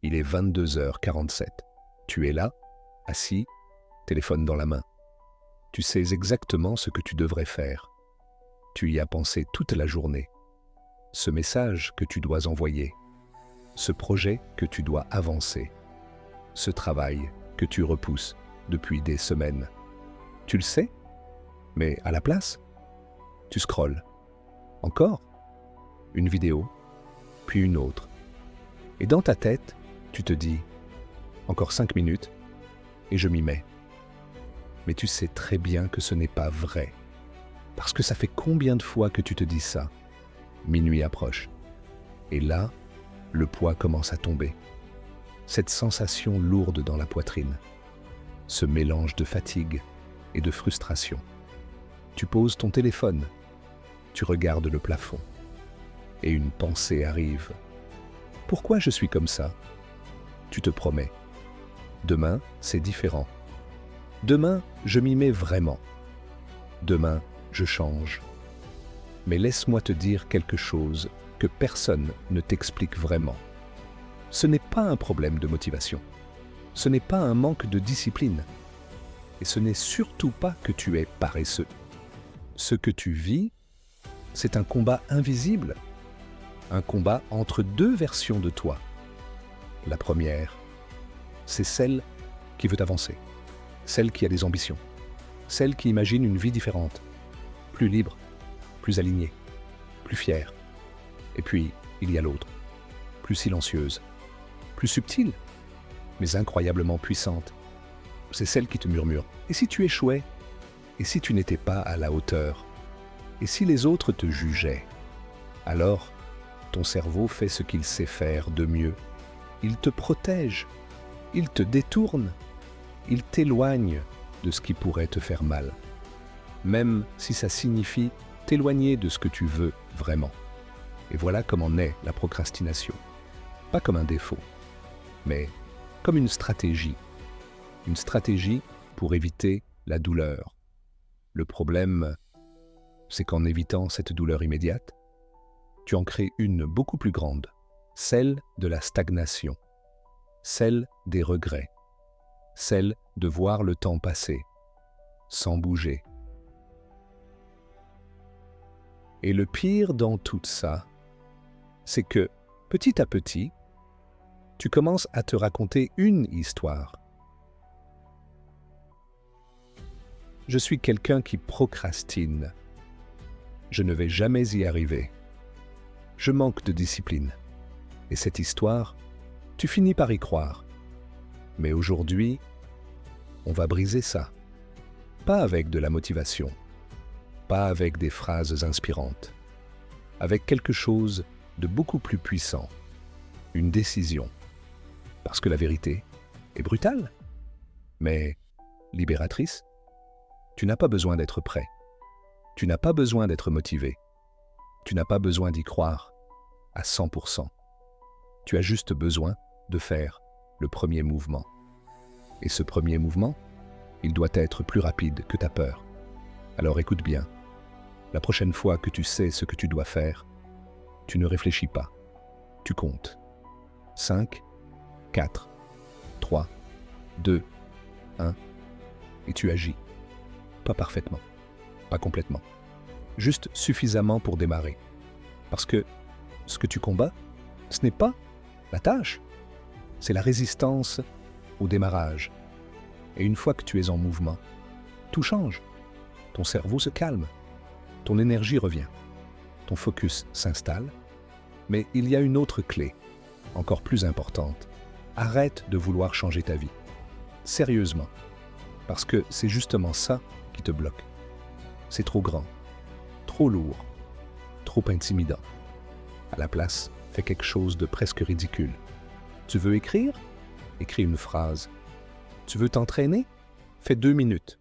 Il est 22h47. Tu es là, assis, téléphone dans la main. Tu sais exactement ce que tu devrais faire. Tu y as pensé toute la journée. Ce message que tu dois envoyer. Ce projet que tu dois avancer. Ce travail que tu repousses depuis des semaines. Tu le sais, mais à la place, tu scrolles. Encore une vidéo, puis une autre. Et dans ta tête, tu te dis « Encore 5 minutes et je m'y mets ». Mais tu sais très bien que ce n'est pas vrai. Parce que ça fait combien de fois que tu te dis ça? Minuit approche. Et là, le poids commence à tomber. Cette sensation lourde dans la poitrine. Ce mélange de fatigue et de frustration. Tu poses ton téléphone. Tu regardes le plafond. Et une pensée arrive. Pourquoi je suis comme ça? Tu te promets. Demain, c'est différent. Demain, je m'y mets vraiment. Demain, je change. Mais laisse-moi te dire quelque chose que personne ne t'explique vraiment. Ce n'est pas un problème de motivation. Ce n'est pas un manque de discipline. Et ce n'est surtout pas que tu es paresseux. Ce que tu vis, c'est un combat invisible. Un combat entre deux versions de toi. La première, c'est celle qui veut avancer, celle qui a des ambitions, celle qui imagine une vie différente, plus libre, plus alignée, plus fière. Et puis, il y a l'autre, plus silencieuse, plus subtile, mais incroyablement puissante. C'est celle qui te murmure. Et si tu échouais? Et si tu n'étais pas à la hauteur? Et si les autres te jugeaient? Alors, ton cerveau fait ce qu'il sait faire de mieux. Il te protège, il te détourne, il t'éloigne de ce qui pourrait te faire mal. Même si ça signifie t'éloigner de ce que tu veux vraiment. Et voilà comment naît la procrastination. Pas comme un défaut, mais comme une stratégie. Une stratégie pour éviter la douleur. Le problème, c'est qu'en évitant cette douleur immédiate, tu en crées une beaucoup plus grande, celle de la stagnation, celle des regrets, celle de voir le temps passer, sans bouger. Et le pire dans tout ça, c'est que, petit à petit, tu commences à te raconter une histoire. Je suis quelqu'un qui procrastine. Je ne vais jamais y arriver. Je manque de discipline. Et cette histoire, tu finis par y croire. Mais aujourd'hui, on va briser ça. Pas avec de la motivation, pas avec des phrases inspirantes, avec quelque chose de beaucoup plus puissant, une décision. Parce que la vérité est brutale, mais libératrice. Tu n'as pas besoin d'être prêt. Tu n'as pas besoin d'être motivé. Tu n'as pas besoin d'y croire à 100%. Tu as juste besoin de faire le premier mouvement. Et ce premier mouvement, il doit être plus rapide que ta peur. Alors écoute bien. La prochaine fois que tu sais ce que tu dois faire, tu ne réfléchis pas. Tu comptes. 5, 4, 3, 2, 1, et tu agis. Pas parfaitement, pas complètement. Juste suffisamment pour démarrer. Parce que ce que tu combats, ce n'est pas la tâche, c'est la résistance au démarrage. Et une fois que tu es en mouvement, tout change. Ton cerveau se calme, ton énergie revient, ton focus s'installe. Mais il y a une autre clé, encore plus importante. Arrête de vouloir changer ta vie. Sérieusement. Parce que c'est justement ça qui te bloque. C'est trop grand, trop lourd, trop intimidant. À la place, fais quelque chose de presque ridicule. Tu veux écrire? Écris une phrase. Tu veux t'entraîner? Fais 2 minutes.